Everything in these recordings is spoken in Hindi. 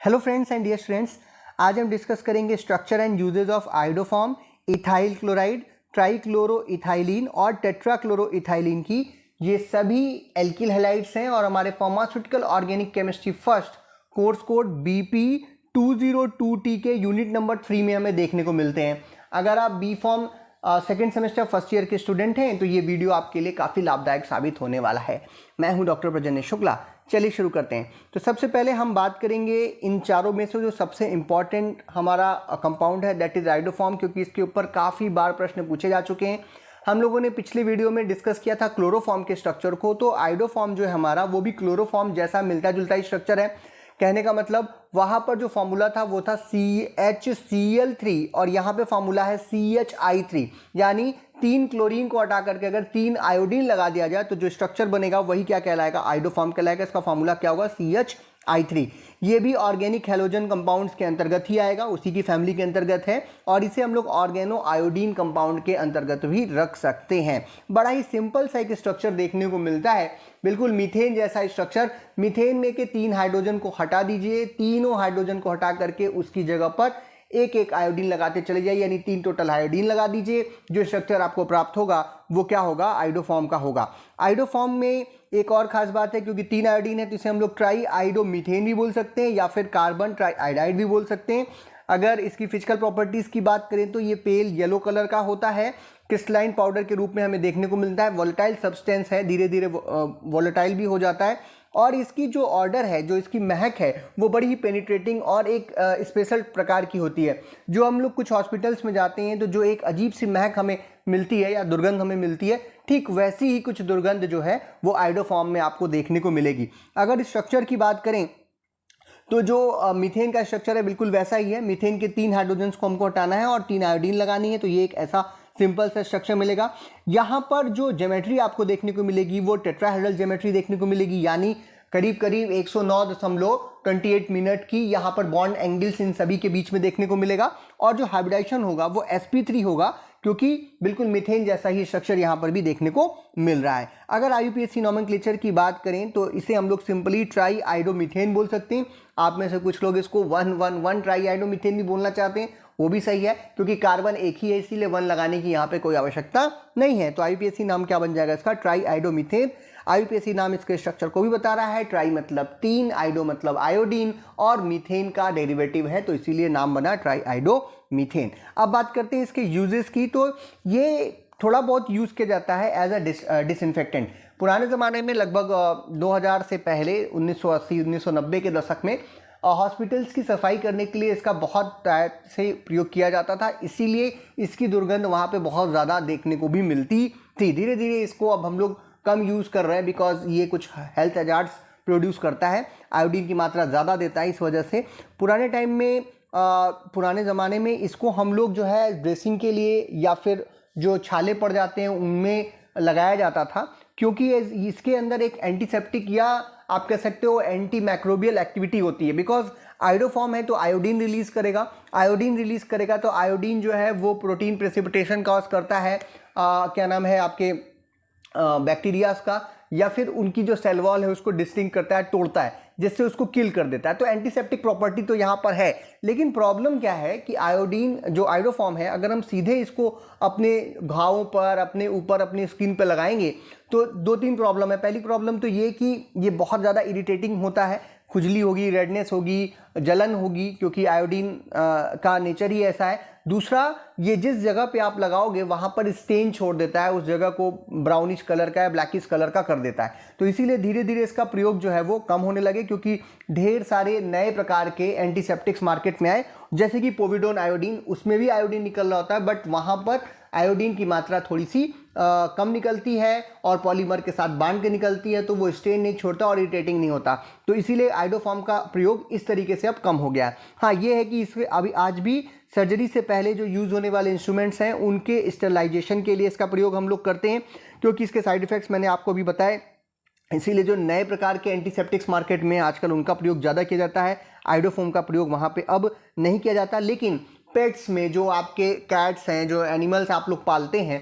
Hello friends and dear students, आज हम डिस्कस करेंगे structure and uses of iodoform, ethyl chloride, trichloroethylene और टेट्राक्लोरोइथाइलिन की। ये सभी एल्किल हैलाइड्स हैं और हमारे pharmaceutical organic chemistry first course code BP 202T के यूनिट नंबर 3 में हमें देखने को मिलते हैं। अगर आप B pharm second semester first year के स्टूडेंट हैं तो ये वीडियो आपके लिए काफ़ी लाभदायक साबित होने वाला है। मैं हूं डॉक्टर प्रजन्य शुक्ला। चलिए शुरू करते हैं। तो सबसे पहले हम बात करेंगे इन चारों में से जो सबसे इंपॉर्टेंट हमारा कंपाउंड है, दैट इज आयोडोफॉर्म, क्योंकि इसके ऊपर काफ़ी बार प्रश्न पूछे जा चुके हैं। हम लोगों ने पिछले वीडियो में डिस्कस किया था क्लोरोफॉर्म के स्ट्रक्चर को, तो आयोडोफॉर्म जो है हमारा वो भी क्लोरोफॉर्म जैसा मिलता जुलता ही स्ट्रक्चर है। कहने का मतलब वहां पर जो फॉर्मूला था वो था CHCl3 और यहाँ पे फॉर्मूला है CHI3, यानी 3 क्लोरीन को हटा करके अगर 3 आयोडीन लगा दिया जाए तो जो स्ट्रक्चर बनेगा वही क्या कहलाएगा, आयोडोफॉर्म कहलाएगा। इसका फॉर्मूला क्या होगा, CHI3। ये भी ऑर्गेनिक हैलोजन कंपाउंड्स के अंतर्गत ही आएगा, उसी की फैमिली के अंतर्गत है और इसे हम लोग ऑर्गेनो आयोडीन कंपाउंड के अंतर्गत भी रख सकते हैं। बड़ा ही सिंपल सा एक स्ट्रक्चर देखने को मिलता है, बिल्कुल मीथेन जैसा स्ट्रक्चर। मीथेन में के 3 हाइड्रोजन को हटा दीजिए, तीनों हाइड्रोजन को हटा करके उसकी जगह पर एक एक आयोडीन लगाते चले जाइए, यानी 3 टोटल आयोडीन लगा दीजिए। जो स्ट्रक्चर आपको प्राप्त होगा वो क्या होगा, आयोडोफॉर्म का होगा। आयोडोफॉर्म में एक और खास बात है, क्योंकि 3 आयोडीन है तो इसे हम लोग ट्राई आइडो मीथेन भी बोल सकते हैं या फिर कार्बन ट्राई आयोडाइड भी बोल सकते हैं। अगर इसकी फिजिकल प्रॉपर्टीज की बात करें तो ये पेल येलो कलर का होता है, क्रिस्टलाइन पाउडर के रूप में हमें देखने को मिलता है। वोलेटाइल सब्सटेंस है, धीरे धीरे वोलेटाइल भी हो जाता है और इसकी जो ऑर्डर है, जो इसकी महक है वो बड़ी ही पेनिट्रेटिंग और एक स्पेशल प्रकार की होती है। जो हम लोग कुछ हॉस्पिटल्स में जाते हैं तो जो एक अजीब सी महक हमें मिलती है या दुर्गंध हमें मिलती है, ठीक वैसी ही कुछ दुर्गंध जो है वो आयोडोफॉर्म में आपको देखने को मिलेगी। अगर स्ट्रक्चर की बात करें तो जो मीथेन का स्ट्रक्चर है बिल्कुल वैसा ही है। मीथेन के 3 हाइड्रोजन्स को हमको हटाना है और 3 आयोडीन लगानी है, तो ये एक ऐसा सिंपल सा स्ट्रक्चर मिलेगा। यहाँ पर जो ज्योमेट्री आपको देखने को मिलेगी वो टेट्राहेड्रल ज्योमेट्री देखने को मिलेगी, यानी करीब करीब 109.28 मिनट की यहाँ पर बॉन्ड एंगल्स इन सभी के बीच में देखने को मिलेगा। और जो हाइब्रिडाइजेशन होगा वो sp3 होगा, क्योंकि बिल्कुल मीथेन जैसा ही स्ट्रक्चर यहाँ पर भी देखने को मिल रहा है। अगर IUPAC नॉमेनक्लेचर की बात करें तो इसे हम लोग सिंपली ट्राई आइडोमीथेन बोल सकते हैं। आप में से कुछ लोग इसको 111 ट्राई आइडोमीथेन भी बोलना चाहते हैं, वो भी सही है, क्योंकि कार्बन एक ही है इसीलिए 1 लगाने की यहाँ पे कोई आवश्यकता नहीं है। तो IUPAC नाम क्या बन जाएगा इसका, ट्राई आइडोमीथेन। IUPAC नाम इसके स्ट्रक्चर को भी बता रहा है। ट्राई मतलब 3, आइडो मतलब आयोडीन और मीथेन का डेरिवेटिव है, तो इसीलिए नाम बना ट्राई आइडो मीथेन। अब बात करते हैं इसके यूजेस की, तो ये थोड़ा बहुत यूज किया जाता है एज अ डिसइंफेक्टेंट। पुराने ज़माने में लगभग 2000 से पहले 1980-1990 के दशक में हॉस्पिटल्स की सफाई करने के लिए इसका बहुत टाइप से प्रयोग किया जाता था, इसीलिए इसकी दुर्गंध वहाँ पे बहुत ज़्यादा देखने को भी मिलती थी। धीरे धीरे इसको अब हम लोग कम यूज़ कर रहे हैं, बिकॉज ये कुछ हेल्थ हैजार्ड्स प्रोड्यूस करता है, आयोडीन की मात्रा ज़्यादा देता है, इस वजह से पुराने टाइम में पुराने ज़माने में इसको हम लोग जो है ड्रेसिंग के लिए या फिर जो छाले पड़ जाते हैं उनमें लगाया जाता था, क्योंकि इसके अंदर एक एंटीसेप्टिक या आप कह सकते हो एंटी मैक्रोबियल एक्टिविटी होती है। बिकॉज आयोडोफॉर्म है तो आयोडीन रिलीज करेगा, आयोडीन रिलीज करेगा तो आयोडीन जो है वो प्रोटीन प्रेसिपिटेशन कॉज करता है, क्या नाम है आपके बैक्टीरियाज का, या फिर उनकी जो सेल वॉल है उसको डिस्टिंक्ट करता है, तोड़ता है, जिससे उसको किल कर देता है। तो एंटीसेप्टिक प्रॉपर्टी तो यहाँ पर है, लेकिन प्रॉब्लम क्या है कि आयोडीन जो आयोडोफॉर्म है, अगर हम सीधे इसको अपने घावों पर, अपने ऊपर, अपनी स्किन पर लगाएंगे तो 2-3 प्रॉब्लम है। पहली प्रॉब्लम तो ये कि ये बहुत ज़्यादा इरिटेटिंग होता है, खुजली होगी, रेडनेस होगी, जलन होगी, क्योंकि आयोडीन का नेचर ही ऐसा है। दूसरा, ये जिस जगह पे आप लगाओगे वहाँ पर स्टेन छोड़ देता है, उस जगह को ब्राउनिश कलर का या ब्लैकिश कलर का कर देता है। तो इसीलिए धीरे धीरे इसका प्रयोग जो है वो कम होने लगे, क्योंकि ढेर सारे नए प्रकार के एंटीसेप्टिक्स मार्केट में आए, जैसे कि पोविडोन आयोडीन, उसमें भी आयोडीन निकल रहा होता है, बट वहाँ पर आयोडीन की मात्रा थोड़ी सी कम निकलती है और पॉलीमर के साथ बांध के निकलती है, तो वो स्टेन नहीं छोड़ता और इरिटेटिंग नहीं होता। तो इसीलिए आयोडोफॉर्म का प्रयोग इस तरीके से अब कम हो गया है। हाँ, ये है कि इसमें अभी आज भी सर्जरी से पहले जो यूज़ होने वाले इंस्ट्रूमेंट्स हैं उनके स्टेरिलाइजेशन के लिए इसका प्रयोग हम लोग करते हैं, क्योंकि इसके साइड इफेक्ट्स मैंने आपको अभी बताए। इसीलिए जो नए प्रकार के एंटीसेप्टिक्स मार्केट में आजकल उनका प्रयोग ज़्यादा किया जाता है, आयोडोफॉर्म का प्रयोग वहाँ पे अब नहीं किया जाता। लेकिन पेट्स में जो आपके कैट्स हैं, जो एनिमल्स आप लोग पालते हैं,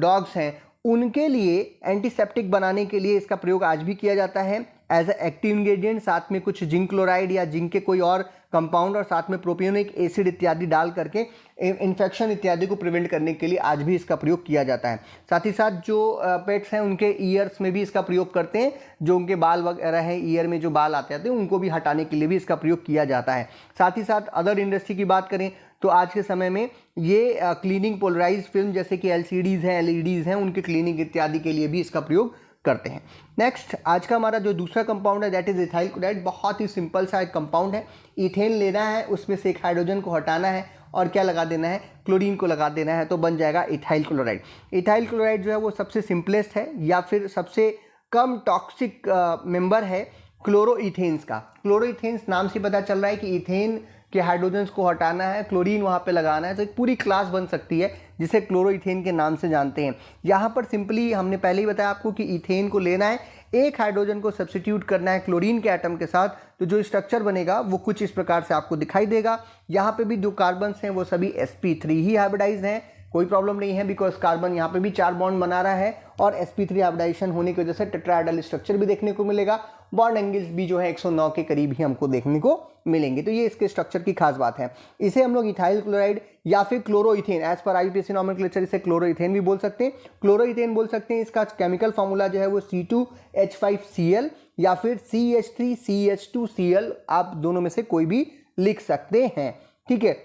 डॉग्स हैं, उनके लिए एंटीसेप्टिक बनाने के लिए इसका प्रयोग आज भी किया जाता है। एज अ एक्टिव इंग्रेडिएंट, साथ में कुछ जिंक क्लोराइड या जिंक के कोई और कंपाउंड और साथ में प्रोपियोनिक एसिड इत्यादि डाल करके इन्फेक्शन इत्यादि को प्रिवेंट करने के लिए आज भी इसका प्रयोग किया जाता है। साथ ही साथ जो पेट्स हैं उनके ईयर्स में भी इसका प्रयोग करते हैं, जो उनके बाल वगैरह हैं, ईयर में जो बाल आते हैं उनको भी हटाने के लिए भी इसका प्रयोग किया जाता है। साथ ही साथ अदर इंडस्ट्री की बात करें तो आज के समय में ये क्लीनिंग पोलराइज फिल्म जैसे कि LCDs हैं, LEDs हैं, उनके क्लीनिंग इत्यादि के लिए भी इसका प्रयोग करते हैं। नेक्स्ट आज का हमारा जो दूसरा कंपाउंड है दैट इज इथाइल क्लोराइड। बहुत ही सिंपल सा एक कंपाउंड है। इथेन लेना है, उसमें से एक हाइड्रोजन को हटाना है और क्या लगा देना है, क्लोरीन को लगा देना है, तो बन जाएगा इथाइल क्लोराइड। इथाइल क्लोराइड जो है वो सबसे सिंपलेस्ट है या फिर सबसे कम टॉक्सिक मेंबर है क्लोरोइथेन्स का। क्लोरोइथेन्स नाम से पता चल रहा है कि इथेन के हाइड्रोजन्स को हटाना है, क्लोरीन वहाँ पे लगाना है, तो एक पूरी क्लास बन सकती है जिसे क्लोरोइथेन के नाम से जानते हैं। यहाँ पर सिंपली हमने पहले ही बताया आपको कि इथेन को लेना है, एक हाइड्रोजन को सब्स्टिट्यूट करना है क्लोरीन के एटम के साथ, तो जो स्ट्रक्चर बनेगा वो कुछ इस प्रकार से आपको दिखाई देगा। यहाँ पे भी जो कार्बन्स हैं वो सभी sp3 ही हाइब्रिडाइज हैं, कोई प्रॉब्लम नहीं है बिकॉज कार्बन यहाँ पे भी 4 बॉन्ड बना रहा है और sp3 हाइब्रिडाइजेशन होने की वजह से टेट्राहेड्रल स्ट्रक्चर भी देखने को मिलेगा। बॉन्ड एंगल्स भी जो है 109 के करीब ही हमको देखने को मिलेंगे, तो ये इसके स्ट्रक्चर की खास बात है। इसे हम लोग इथाइल क्लोराइड या फिर क्लोरोइथेन, एज पर IUPAC नॉमेनक्लेचर इसे क्लोरोइथेन भी बोल सकते हैं, क्लोरोइथेन बोल सकते हैं। इसका केमिकल फार्मूला जो है वो C2H5Cl या फिर CH3CH2Cl, आप दोनों में से कोई भी लिख सकते हैं, ठीक है।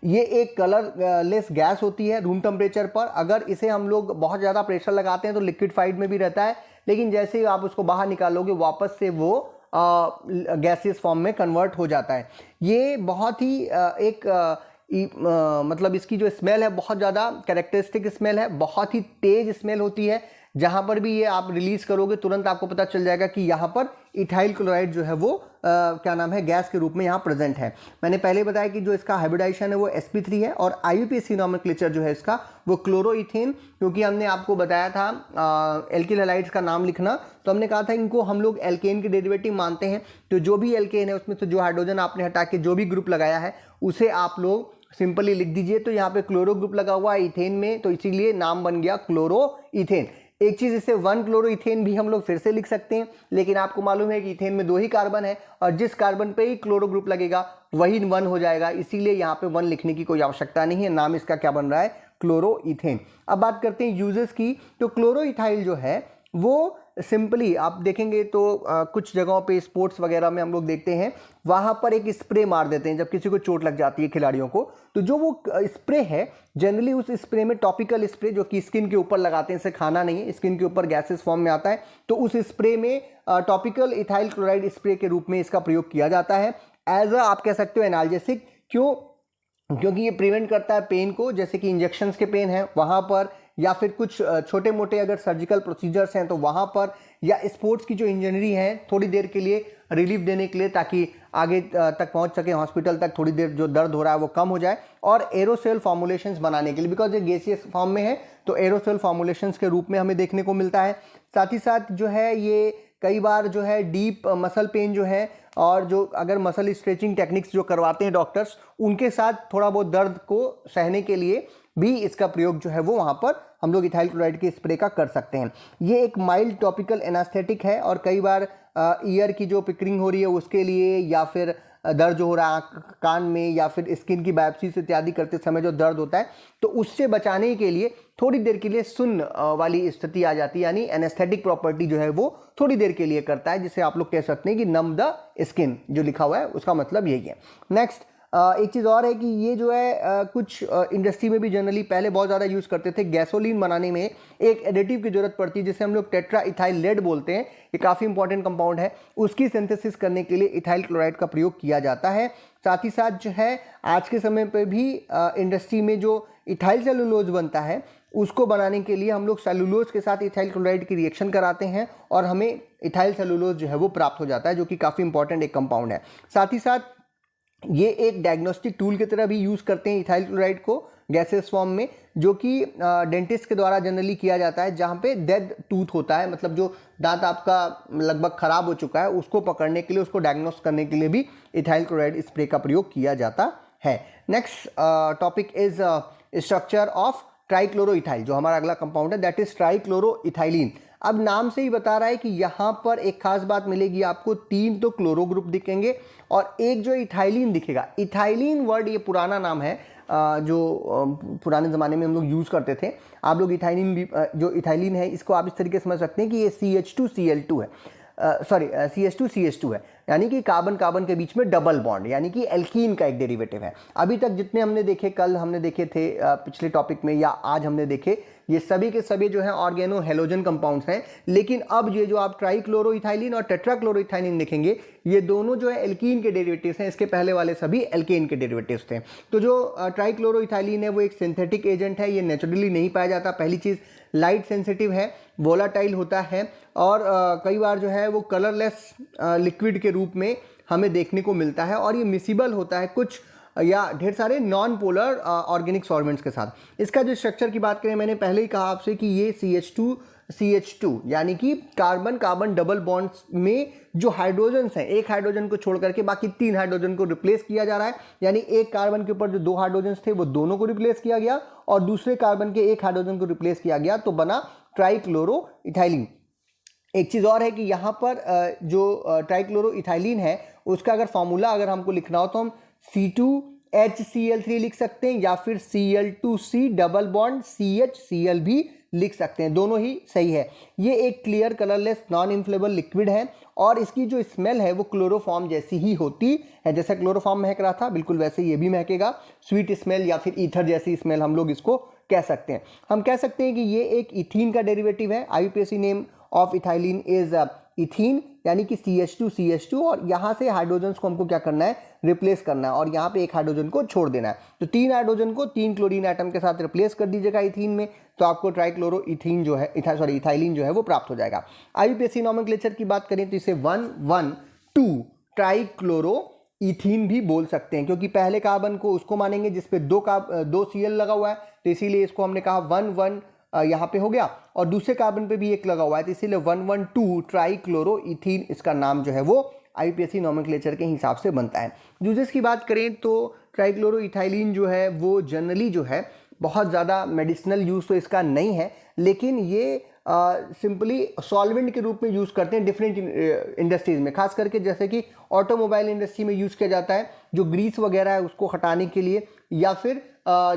ये एक कलरलेस गैस होती है रूम टेम्परेचर पर। अगर इसे हम लोग बहुत ज़्यादा प्रेशर लगाते हैं तो लिक्विडिफाइड में भी रहता है, लेकिन जैसे ही आप उसको बाहर निकालोगे वापस से वो गैसियस फॉर्म में कन्वर्ट हो जाता है। ये बहुत ही मतलब इसकी जो स्मेल है बहुत ज़्यादा कैरेक्टरिस्टिक स्मेल है, बहुत ही तेज स्मेल होती है। जहाँ पर भी ये आप रिलीज करोगे तुरंत आपको पता चल जाएगा कि यहाँ पर इथाइल क्लोराइड जो है वो क्या नाम है, गैस के रूप में यहाँ प्रेजेंट है। मैंने पहले बताया कि जो इसका हाइब्रिडाइजेशन है वो sp3 है और IUPAC नॉमेनक्लेचर जो है इसका वो क्लोरोइथेन, क्योंकि हमने आपको बताया था एल्किल हैलाइड्स का नाम लिखना, तो हमने कहा था इनको हम लोग एल्केन के डेरिवेटिव मानते हैं। तो जो भी एल्केन है उसमें से जो हाइड्रोजन आपने हटा के जो भी ग्रुप लगाया है उसे आप लोग सिंपली लिख दीजिए। तो यहाँ पे क्लोरो ग्रुप लगा हुआ है इथेन में, तो इसीलिए नाम बन गया क्लोरोइथेन। एक चीज़, इसे 1 क्लोरोइथेन भी हम लोग फिर से लिख सकते हैं, लेकिन आपको मालूम है कि इथेन में 2 ही कार्बन है और जिस कार्बन पे ही क्लोरो ग्रुप लगेगा वही 1 हो जाएगा, इसीलिए यहाँ पे 1 लिखने की कोई आवश्यकता नहीं है। नाम इसका क्या बन रहा है, क्लोरोइथेन। अब बात करते हैं यूजेस की। तो क्लोरोइथाइल जो है वो सिंपली आप देखेंगे तो कुछ जगहों पे स्पोर्ट्स वगैरह में हम लोग देखते हैं वहाँ पर एक स्प्रे मार देते हैं जब किसी को चोट लग जाती है खिलाड़ियों को, तो जो वो स्प्रे है जनरली उस स्प्रे में टॉपिकल स्प्रे जो कि स्किन के ऊपर लगाते हैं, इसे खाना नहीं है, स्किन के ऊपर गैसेस फॉर्म में आता है, तो उस स्प्रे में टॉपिकल इथाइल क्लोराइड स्प्रे के रूप में इसका प्रयोग किया जाता है एज अ, आप कह सकते हो, एनाल्जेसिक। क्यों? क्योंकि ये प्रिवेंट करता है पेन को, जैसे कि इंजेक्शंस के पेन है वहाँ पर, या फिर कुछ छोटे मोटे अगर सर्जिकल प्रोसीजर्स हैं तो वहाँ पर, या स्पोर्ट्स की जो इंजरी है थोड़ी देर के लिए रिलीफ देने के लिए ताकि आगे तक पहुँच सके हॉस्पिटल तक, थोड़ी देर जो दर्द हो रहा है वो कम हो जाए, और एरोसोल फॉर्मुलेशंस बनाने के लिए, बिकॉज ये गैसियस फॉर्म में है तो एरोसोल फॉर्मुलेशंस के रूप में हमें देखने को मिलता है। साथ ही साथ जो है ये कई बार जो है डीप मसल पेन जो है, और जो अगर मसल स्ट्रेचिंग टेक्निक्स जो करवाते हैं डॉक्टर्स, उनके साथ थोड़ा बहुत दर्द को सहने के लिए भी इसका प्रयोग जो है वो वहाँ पर हम लोग इथाइल क्लोराइड के स्प्रे का कर सकते हैं। ये एक माइल्ड टॉपिकल एनास्थेटिक है और कई बार ईयर की जो पिकरिंग हो रही है उसके लिए, या फिर दर्द जो हो रहा है कान में, या फिर स्किन की बायोप्सीज इत्यादि करते समय जो दर्द होता है, तो उससे बचाने के लिए थोड़ी देर के लिए सुन्न वाली स्थिति आ जाती है, यानी एनेस्थेटिक प्रॉपर्टी जो है वो थोड़ी देर के लिए करता है, जिसे आप लोग कह सकते हैं कि नम द स्किन जो लिखा हुआ है उसका मतलब यही है। नेक्स्ट एक चीज़ और है कि ये जो है कुछ इंडस्ट्री में भी जनरली पहले बहुत ज़्यादा यूज़ करते थे। गैसोलीन बनाने में एक एडिटिव की जरूरत पड़ती है जिसे हम लोग टेट्रा इथाइल लेड बोलते हैं, ये काफ़ी इंपॉर्टेंट कंपाउंड है, उसकी सिंथेसिस करने के लिए इथाइल क्लोराइड का प्रयोग किया जाता है। साथ ही साथ जो है आज के समय पर भी इंडस्ट्री में जो इथाइल सेलुलोज बनता है उसको बनाने के लिए हम लोग सेलुलोज के साथ इथाइल क्लोराइड की रिएक्शन कराते हैं और हमें इथाइल सेलुलोज जो है वो प्राप्त हो जाता है, जो कि काफ़ी इंपॉर्टेंट एक कंपाउंड है। साथ ही साथ ये एक डायग्नोस्टिक टूल की तरह भी यूज़ करते हैं इथाइल क्लोराइड को गैसेस फॉर्म में, जो कि डेंटिस्ट के द्वारा जनरली किया जाता है जहाँ पे डेड टूथ होता है, मतलब जो दांत आपका लगभग ख़राब हो चुका है उसको पकड़ने के लिए, उसको डायग्नोस करने के लिए भी इथाइल क्लोराइड स्प्रे का प्रयोग किया जाता है। Next topic is structure of trichloroethyl, जो हमारा अगला कंपाउंड है दैट इज ट्राइक्लोरोइथाइलिन। अब नाम से ही बता रहा है कि यहाँ पर एक खास बात मिलेगी आपको, 3 तो क्लोरो ग्रुप दिखेंगे और एक जो इथाइलिन दिखेगा। इथाइलिन वर्ड ये पुराना नाम है जो पुराने ज़माने में हम लोग यूज़ करते थे। आप लोग इथाइलिन भी जो इथाइलिन है इसको आप इस तरीके से समझ सकते हैं कि ये CH2Cl2 है, सॉरी CH2CH2 है, यानी कि कार्बन कार्बन के बीच में डबल बॉन्ड, यानी कि एल्कीन का एक डेरिवेटिव है। अभी तक जितने हमने देखे, कल हमने देखे थे पिछले टॉपिक में या आज हमने देखे, ये सभी के सभी जो है ऑर्गेनो हेलोजन कंपाउंड्स हैं। लेकिन अब ये जो आप ट्राइक्लोरोइथाइलिन और टेट्राक्लोरोइथाइलिन देखेंगे, ये दोनों जो है एल्कीन के डेरिवेटिव्स हैं। इसके पहले वाले सभी एल्केन के डेरिवेटिव्स थे। तो जो ट्राइक्लोरोइथाइलिन है वो एक सिंथेटिक एजेंट है, ये नेचुरली नहीं पाया जाता। पहली चीज़, लाइट सेंसिटिव है, वोलाटाइल होता है और कई बार जो है वो कलरलेस लिक्विड के रूप में हमें देखने को मिलता है और ये मिसिबल होता है कुछ या ढेर सारे नॉन पोलर ऑर्गेनिक सॉल्वेंट्स के साथ। इसका जो स्ट्रक्चर की बात करें, मैंने पहले ही कहा आपसे कि ये CH2 यानी कि कार्बन कार्बन डबल बॉन्ड्स में जो हाइड्रोजन्स हैं, एक हाइड्रोजन को छोड़ करके बाकी 3 हाइड्रोजन को रिप्लेस किया जा रहा है। यानी एक कार्बन के ऊपर जो 2 हाइड्रोजन्स थे वो दोनों को रिप्लेस किया गया और दूसरे कार्बन के एक हाइड्रोजन को रिप्लेस किया गया, तो बना ट्राइक्लोरोइथाइलिन। एक चीज़ और है कि यहाँ पर जो ट्राइक्लोरोइथाइलिन है उसका अगर फॉर्मूला अगर हमको लिखना हो तो हम C2HCl3 लिख सकते हैं या फिर Cl2C डबल बॉन्ड CHCl भी लिख सकते हैं, दोनों ही सही है। ये एक क्लियर कलरलेस नॉन इन्फ्लेबल लिक्विड है और इसकी जो स्मेल है वो क्लोरोफॉर्म जैसी ही होती है। जैसे क्लोरोफॉर्म महक रहा था बिल्कुल वैसे ये भी महकेगा, स्वीट स्मेल या फिर ईथर जैसी स्मेल हम लोग इसको कह सकते हैं। हम कह सकते हैं कि ये एक इथीन का डेरिवेटिव है। IUPAC name of ethylene is ethene, यानी कि CH2 और यहाँ से हाइड्रोजन्स को हमको क्या करना है, रिप्लेस करना है और यहाँ पे एक हाइड्रोजन को छोड़ देना है। तो 3 हाइड्रोजन को 3 क्लोरीन एटम के साथ रिप्लेस कर दीजिएगा इथीन में, तो आपको ट्राइक्लोरोइथीन जो है इथाइलिन जो है वो प्राप्त हो जाएगा। IUPAC नॉमेनक्लेचर की बात करें तो इसे 1,1,2 ट्राइक्लोरोइथीन भी बोल सकते हैं, क्योंकि पहले कार्बन को उसको मानेंगे जिसपे 2 Cl लगा हुआ है, तो इसीलिए इसको हमने कहा 1,1 यहाँ पे हो गया और दूसरे कार्बन पे भी एक लगा हुआ है, तो इसीलिए 1,1,2 ट्राइक्लोरोइथीन इसका नाम जो है वो IUPAC नॉमेनक्लेचर के हिसाब से बनता है। यूजेस की बात करें तो ट्राइक्लोरोइथाइलिन जो है वो जनरली जो है बहुत ज़्यादा मेडिसिनल यूज़ तो इसका नहीं है, लेकिन ये सिंपली सॉल्वेंट के रूप में यूज़ करते हैं डिफरेंट इंडस्ट्रीज़ में, खास करके जैसे कि ऑटोमोबाइल इंडस्ट्री में यूज़ किया जाता है, जो ग्रीस वगैरह है उसको हटाने के लिए, या फिर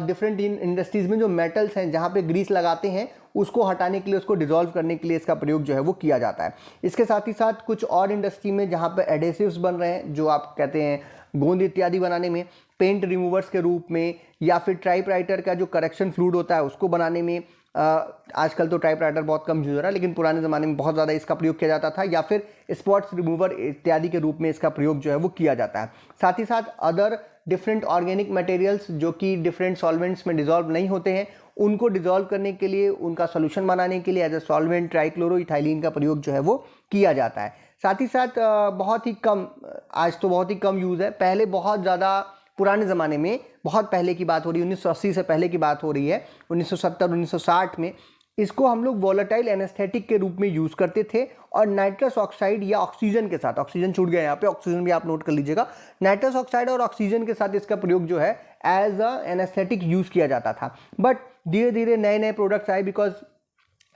डिफरेंट इंडस्ट्रीज़ में जो मेटल्स हैं जहाँ पे ग्रीस लगाते हैं उसको हटाने के लिए, उसको डिसॉल्व करने के लिए इसका प्रयोग जो है वो किया जाता है। इसके साथ ही साथ कुछ और इंडस्ट्री में जहाँ पे एडेसिव्स बन रहे हैं, जो आप कहते हैं गोंद इत्यादि बनाने में, पेंट रिमूवर्स के रूप में, या फिर टाइपराइटर का जो करेक्शन फ्लूइड होता है उसको बनाने में। आजकल तो टाइपराइटर बहुत कम यूज हो रहा है, लेकिन पुराने ज़माने में बहुत ज़्यादा इसका प्रयोग किया जाता था, या फिर स्पॉट्स रिमूवर इत्यादि के रूप में इसका प्रयोग जो है वो किया जाता है। साथ ही साथ अदर डिफरेंट ऑर्गेनिक मटेरियल्स जो कि डिफरेंट सॉल्वेंट्स में डिसॉल्व नहीं होते हैं, उनको डिसॉल्व करने के लिए, उनका सोल्यूशन बनाने के लिए एज ए सॉल्वेंट ट्राइक्लोरोइथाइलिन का प्रयोग जो है वो किया जाता है। साथ ही साथ बहुत ही कम, आज तो बहुत ही कम यूज़ है, पहले बहुत ज़्यादा, पुराने ज़माने में, बहुत पहले की बात हो रही है, 1980 से पहले की बात हो रही है, 1970-1960 में इसको हम लोग वोलेटाइल एनेस्थेटिक के रूप में यूज़ करते थे और नाइट्रस ऑक्साइड या ऑक्सीजन के साथ, ऑक्सीजन छूट गया यहाँ पे, ऑक्सीजन भी आप नोट कर लीजिएगा, नाइट्रस ऑक्साइड और ऑक्सीजन के साथ इसका प्रयोग जो है एज अ एनेस्थेटिक यूज़ किया जाता था। बट धीरे धीरे नए नए प्रोडक्ट्स आए, बिकॉज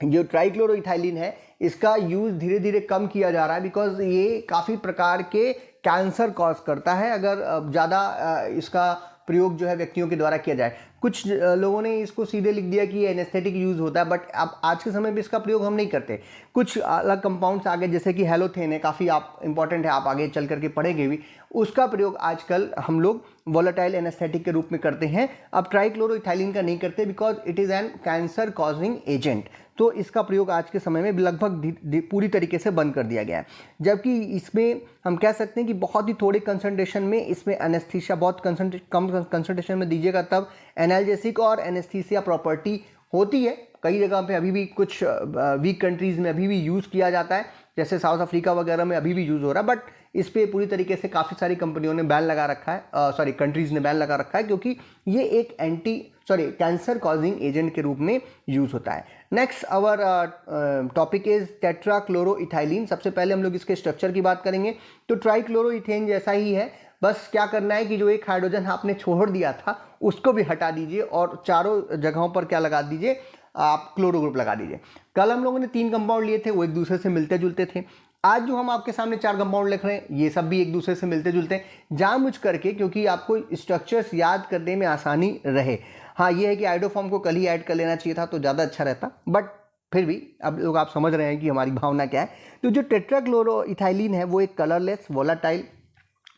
जो ट्राइक्लोरोइथाइलिन है इसका यूज़ धीरे धीरे कम किया जा रहा है, बिकॉज ये काफ़ी प्रकार के कैंसर कॉज करता है अगर ज़्यादा इसका प्रयोग जो है व्यक्तियों के द्वारा किया जाए। कुछ लोगों ने इसको सीधे लिख दिया कि ये एनेस्थेटिक यूज़ होता है, बट अब आज के समय में इसका प्रयोग हम नहीं करते। कुछ अलग कंपाउंड्स आ गए, जैसे कि हेलोथेन है, काफ़ी आप इंपॉर्टेंट है, आप आगे चल करके पढ़ेंगे भी, उसका प्रयोग आजकल हम लोग वोलेटाइल एनेस्थेटिक के रूप में करते हैं। अब ट्राइक्लोरोइथाइलिन का नहीं करते, because it is an cancer causing agent, तो इसका प्रयोग आज के समय में लगभग पूरी तरीके से बंद कर दिया गया है। जबकि इसमें हम कह सकते हैं कि बहुत ही थोड़े कंसंट्रेशन में इसमें एनेस्थीसिया बहुत कम कंसंट्रेशन में दीजिएगा तब एनाल्जेसिक और एनेस्थीसिया प्रॉपर्टी होती है। कई जगह पे अभी भी कुछ वीक कंट्रीज़ में अभी भी यूज़ किया जाता है, जैसे साउथ अफ्रीका वगैरह में अभी भी यूज़ हो रहा है, बट इस पे पूरी तरीके से काफ़ी सारी कंपनियों ने बैन लगा रखा है, कंट्रीज़ ने बैन लगा रखा है, क्योंकि ये एक कैंसर कॉजिंग एजेंट के रूप में यूज़ होता है। Next our topic is tetrachloroethylene. सबसे पहले हम लोग इसके स्ट्रक्चर की बात करेंगे। तो ट्राइक्लोरोइथेन जैसा ही है, बस क्या करना है कि जो एक हाइड्रोजन आपने छोड़ दिया था उसको भी हटा दीजिए और चारों जगहों पर क्या लगा दीजिए, आप क्लोरो ग्रुप लगा दीजिए। कल हम लोगों ने 3 कंपाउंड लिए थे, वो एक दूसरे से मिलते जुलते थे। आज जो हम आपके सामने 4 कंपाउंड लिख रहे हैं, ये सब भी एक दूसरे से मिलते जुलते हैं जानबूझ करके, क्योंकि आपको स्ट्रक्चर्स याद करने में आसानी रहे। हाँ, ये है कि आइडोफॉर्म को कल ही ऐड कर लेना चाहिए था तो ज़्यादा अच्छा रहता, बट फिर भी अब लोग आप समझ रहे हैं कि हमारी भावना क्या है। तो जो टेट्राक्लोरोइथाइलिन है वो एक कलरलेस, वोलाटाइल,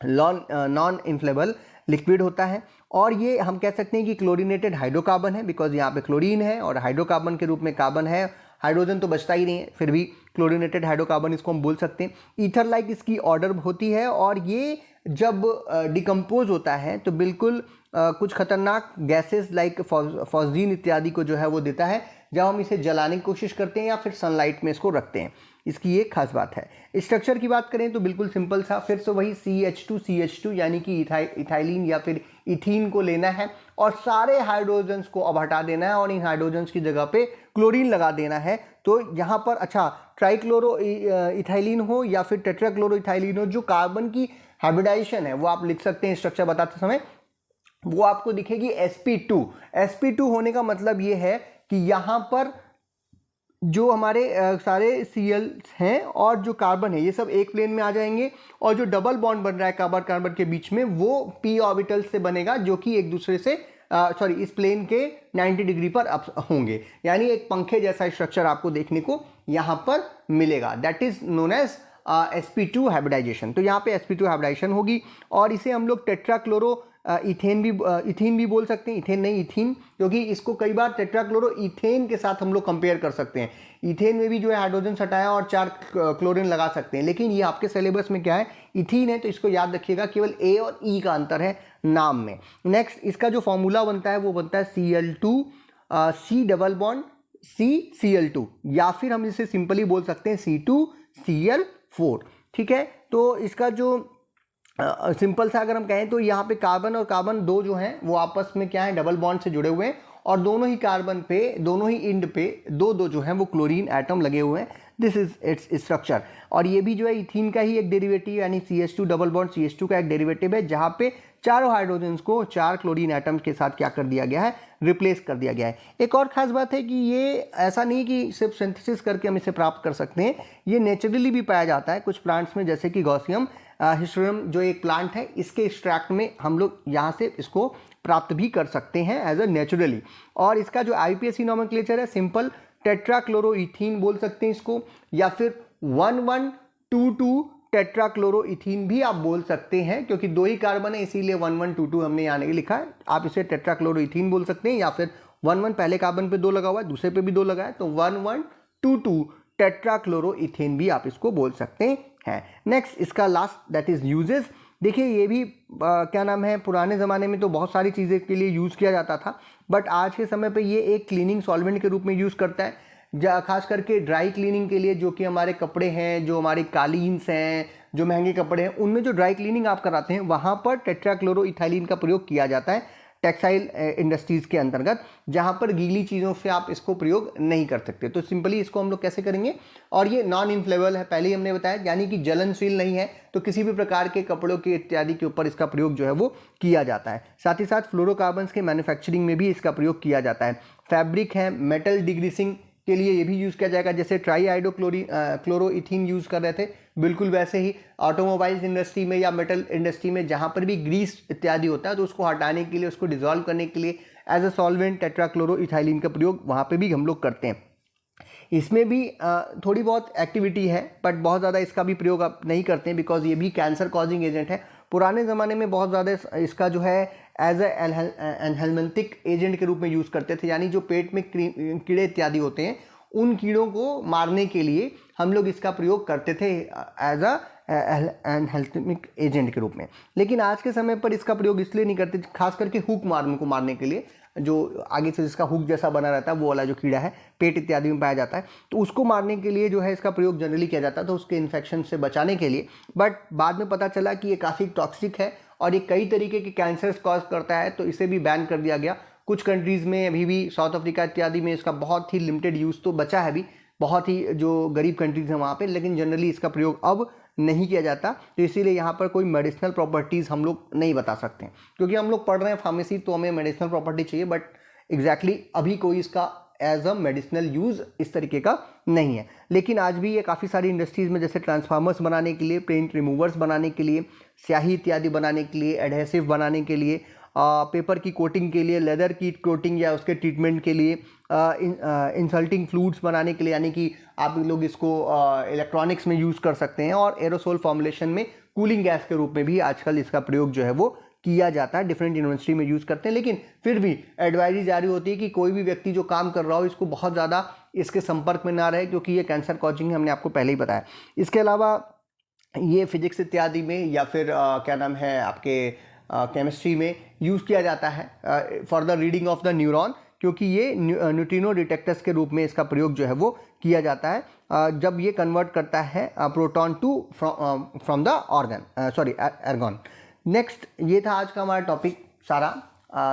नॉन इन्फ्लेबल लिक्विड होता है, और ये हम कह सकते हैं कि क्लोरीनेटेड हाइड्रोकार्बन है, बिकॉज यहाँ पे क्लोरीन है और हाइड्रोकार्बन के रूप में कार्बन है, हाइड्रोजन तो बचता ही नहीं है, फिर भी क्लोरीनेटेड हाइड्रोकार्बन इसको हम बोल सकते हैं। ईथर लाइक इसकी ऑर्डर होती है, और ये जब डिकम्पोज होता है तो बिल्कुल कुछ खतरनाक गैसेस लाइक फॉस्जीन इत्यादि को जो है वो देता है जब हम इसे जलाने की कोशिश करते हैं या फिर सनलाइट में इसको रखते हैं। इसकी एक खास बात है। स्ट्रक्चर की बात करें तो बिल्कुल सिंपल सा, फिर से वही CH2 यानी कि इथाइलिन या फिर इथीन को लेना है और सारे हाइड्रोजन्स को अब हटा देना है और इन हाइड्रोजन्स की जगह पे क्लोरीन लगा देना है। तो यहाँ पर अच्छा ट्राइक्लोरो इथाइलिन हो या फिर टेट्राक्लोरो इथाइलिन हो, जो कार्बन की हाइब्रिडाइजेशन है वो आप लिख सकते हैं स्ट्रक्चर बताते समय, वो आपको दिखेगी sp2 होने का मतलब ये है कि यहाँ पर जो हमारे सारे Cl हैं और जो कार्बन है ये सब एक प्लेन में आ जाएंगे, और जो डबल बॉन्ड बन रहा है कार्बन कार्बन के बीच में वो p ऑर्बिटल से बनेगा, जो कि एक दूसरे से इस प्लेन के 90 डिग्री पर होंगे, यानी एक पंखे जैसा स्ट्रक्चर आपको देखने को यहाँ पर मिलेगा। That is known as sp2 hybridization. तो यहाँ पे sp2 हाइब्रिडाइजेशन होगी, और इसे हम लोग टेट्राक्लोरो इथेन भी बोल सकते हैं, इथेन नहीं इथीन, क्योंकि इसको कई बार टेट्राक्लोरो इथेन के साथ हम लोग कंपेयर कर सकते हैं। इथेन में भी जो है हाइड्रोजन हटाया और 4 क्लोरीन लगा सकते हैं, लेकिन ये आपके सिलेबस में क्या है, इथीन है, तो इसको याद रखिएगा, केवल ए और ई का अंतर है नाम में। नेक्स्ट इसका जो फॉर्मूला बनता है वो बनता है Cl2 C double bond CCl2, या फिर हम इसे सिंपली बोल सकते हैं C2Cl4। ठीक है, तो इसका जो सिंपल सा अगर हम कहें तो यहाँ पे कार्बन और कार्बन दो जो हैं वो आपस में क्या है, डबल बॉन्ड से जुड़े हुए हैं, और दोनों ही कार्बन पे, दोनों ही इंड पे दो जो हैं वो क्लोरीन एटम लगे हुए हैं। This is its structure. और ये भी जो है इथीन का ही एक डेरिवेटिव, यानी CH2 डबल बॉन्ड CH2 का एक डेरिवेटिव है, जहाँ पे चारों हाइड्रोजन्स को 4 क्लोरीन एटम के साथ क्या कर दिया गया है, रिप्लेस कर दिया गया है। एक और खास बात है कि ये ऐसा नहीं कि सिर्फ सिंथेसिस करके हम इसे प्राप्त कर सकते हैं, ये नेचुरली भी पाया जाता है कुछ प्लांट्स में, जैसे कि गॉसियम हिस्टोरियम जो एक प्लांट है, इसके एक्सट्रैक्ट में हम लोग यहाँ से इसको प्राप्त भी कर सकते हैं एज अ नेचुरली। और इसका जो IPSC नॉमेनक्लेचर है, सिंपल टेट्राक्लोरोइथीन बोल सकते हैं इसको, या फिर 1122 टेट्राक्लोरोइथीन भी आप बोल सकते हैं, क्योंकि 2 ही कार्बन है इसीलिए 1122 हमने यहाँ लिखा है। आप इसे टेट्राक्लोरोइथीन बोल सकते हैं, या फिर 11 पहले कार्बन पे 2 लगा हुआ है, दूसरे पे भी 2 लगा है, तो 1122 टेट्राक्लोरोइथेन भी आप इसको बोल सकते हैं। नेक्स्ट इसका लास्ट दैट इज यूजेस। देखिए ये भी क्या नाम है, पुराने ज़माने में तो बहुत सारी चीज़ें के लिए यूज़ किया जाता था, बट आज के समय पे ये एक क्लीनिंग सॉल्वेंट के रूप में यूज़ करता है, खास करके ड्राई क्लीनिंग के लिए, जो कि हमारे कपड़े हैं, जो हमारे कालीन्स हैं, जो महंगे कपड़े हैं, उनमें जो ड्राई क्लीनिंग आप कराते हैं वहाँ पर टेट्राक्लोरोइथाइलिन का प्रयोग किया जाता है टेक्सटाइल इंडस्ट्रीज़ के अंतर्गत, जहाँ पर गीली चीज़ों से आप इसको प्रयोग नहीं कर सकते। तो सिंपली इसको हम लोग कैसे करेंगे, और ये नॉन इन्फ्लेमेबल है, पहले ही हमने बताया, यानी कि जलनशील नहीं है, तो किसी भी प्रकार के कपड़ों के इत्यादि के ऊपर इसका प्रयोग जो है वो किया जाता है। साथ ही साथ फ्लोरोकार्बन्स के मैन्युफैक्चरिंग में भी इसका प्रयोग किया जाता है। फैब्रिक है, मेटल डिग्रीसिंग के लिए ये भी यूज़ किया जाएगा, जैसे क्लोरोइथीन यूज़ कर रहे थे, बिल्कुल वैसे ही ऑटोमोबाइल्स इंडस्ट्री में या मेटल इंडस्ट्री में जहाँ पर भी ग्रीस इत्यादि होता है, तो उसको हटाने के लिए, उसको डिजॉल्व करने के लिए एज अ सॉल्वेंट टेट्राक्लोरोइथाइलिन का प्रयोग वहाँ पे भी हम लोग करते हैं। इसमें भी थोड़ी बहुत एक्टिविटी है, बट बहुत ज़्यादा इसका भी प्रयोग आप नहीं करते हैं, बिकॉज ये भी कैंसर कॉजिंग एजेंट है। पुराने ज़माने में बहुत ज़्यादा इसका जो है एज एनहेलमेंटिक एजेंट के रूप में यूज़ करते थे, यानी जो पेट में कीड़े इत्यादि होते हैं उन कीड़ों को मारने के लिए हम लोग इसका प्रयोग करते थे एज एनहेलमेंटिक एजेंट के रूप में। लेकिन आज के समय पर इसका प्रयोग इसलिए नहीं करते, खास करके हुक को मारने के लिए, जो आगे से जिसका हुक जैसा बना रहता है वो वाला जो कीड़ा है पेट इत्यादि में पाया जाता है, तो उसको मारने के लिए जो है इसका प्रयोग जनरली किया जाता था, उसके इन्फेक्शन से बचाने के लिए। बट बाद में पता चला कि ये काफ़ी टॉक्सिक है और ये कई तरीके के कैंसर्स कॉज करता है, तो इसे भी बैन कर दिया गया। कुछ कंट्रीज़ में अभी भी, साउथ अफ्रीका इत्यादि में इसका बहुत ही लिमिटेड यूज़ तो बचा है अभी, बहुत ही जो गरीब कंट्रीज़ हैं वहाँ पे, लेकिन जनरली इसका प्रयोग अब नहीं किया जाता। तो इसीलिए यहाँ पर कोई मेडिसिनल प्रॉपर्टीज़ हम लोग नहीं बता सकते, क्योंकि हम लोग पढ़ रहे हैं फार्मेसी, तो हमें मेडिसिनल प्रॉपर्टी चाहिए, बट एग्जैक्टली अभी कोई इसका एज अ मेडिसिनल यूज़ इस तरीके का नहीं है। लेकिन आज भी ये काफ़ी सारी इंडस्ट्रीज़ में जैसे ट्रांसफार्मर्स बनाने के लिए, पेंट रिमूवर्स बनाने के लिए, स्याही इत्यादि बनाने के लिए, एडहेसिव बनाने के लिए, पेपर की कोटिंग के लिए, लेदर की कोटिंग या उसके ट्रीटमेंट के लिए, इंसल्टिंग फ्लूइड्स बनाने के लिए, यानी कि आप लोग इसको इलेक्ट्रॉनिक्स में यूज़ कर सकते हैं, और एरोसोल फॉर्मुलेशन में कूलिंग गैस के रूप में भी आजकल इसका प्रयोग जो है वो किया जाता है। डिफरेंट यूनिवर्सिटी में यूज़ करते हैं, लेकिन फिर भी एडवाइजरी जारी होती है कि कोई भी व्यक्ति जो काम कर रहा हो इसको बहुत ज़्यादा इसके संपर्क में ना रहे, क्योंकि ये कैंसर कॉजिंग है, हमने आपको पहले ही बताया। इसके अलावा ये फिजिक्स इत्यादि में या फिर क्या नाम है आपके केमिस्ट्री में यूज़ किया जाता है for the reading of the neuron, क्योंकि ये न्यूट्रिनो डिटेक्टर्स के रूप में इसका प्रयोग जो है वो किया जाता है जब ये कन्वर्ट करता है proton to from the argon. Next, ये था आज का हमारा टॉपिक सारा।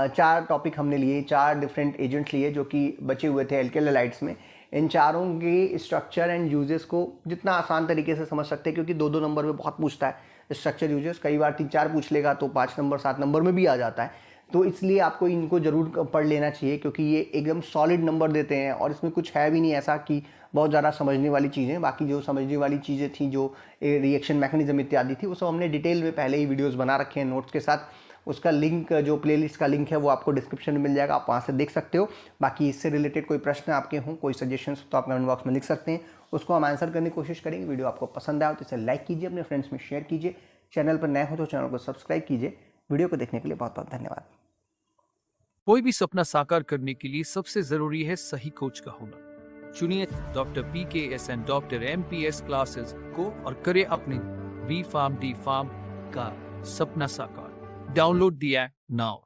4 टॉपिक हमने लिए, 4 डिफरेंट एजेंट्स लिए जो कि बचे हुए थे एल्किल हैलाइड्स में। इन चारों के स्ट्रक्चर एंड यूजेस को जितना आसान तरीके से समझ सकते हैं, क्योंकि 2-2 नंबर में बहुत पूछता है स्ट्रक्चर यूजेस, कई बार 3-4 पूछ लेगा तो 5 नंबर 7 नंबर में भी आ जाता है। तो इसलिए आपको इनको ज़रूर पढ़ लेना चाहिए, क्योंकि ये एकदम सॉलिड नंबर देते हैं और इसमें कुछ है भी नहीं ऐसा कि बहुत ज़्यादा समझने वाली चीज़ें। बाकी जो समझने वाली चीज़ें थी, जो रिएक्शन मैकेनिज्म इत्यादि थी, वो सब हमने डिटेल में पहले ही वीडियोज़ बना रखे हैं नोट्स के साथ। उसका लिंक, जो प्लेलिस्ट का लिंक है, वो आपको डिस्क्रिप्शन में मिल जाएगा, आप वहाँ से देख सकते हो। बाकी इससे रिलेटेड कोई प्रश्न आपके हों, कोई सजेशंस, तो आप कमेंट बॉक्स में लिख सकते हैं, उसको हम आंसर करने की कोशिश करेंगे। वीडियो आपको पसंद आया तो इसे लाइक कीजिए, अपने फ्रेंड्स में शेयर कीजिए, चैनल पर नए हो तो चैनल को सब्सक्राइब कीजिए। वीडियो को देखने के लिए बहुत बहुत धन्यवाद। कोई भी सपना साकार करने के लिए सबसे जरूरी है सही कोच का होना। चुनिए doctor PKS and doctor MPS classes को और करें अपने B Farm D Farm का सपना साकार। Download the app now.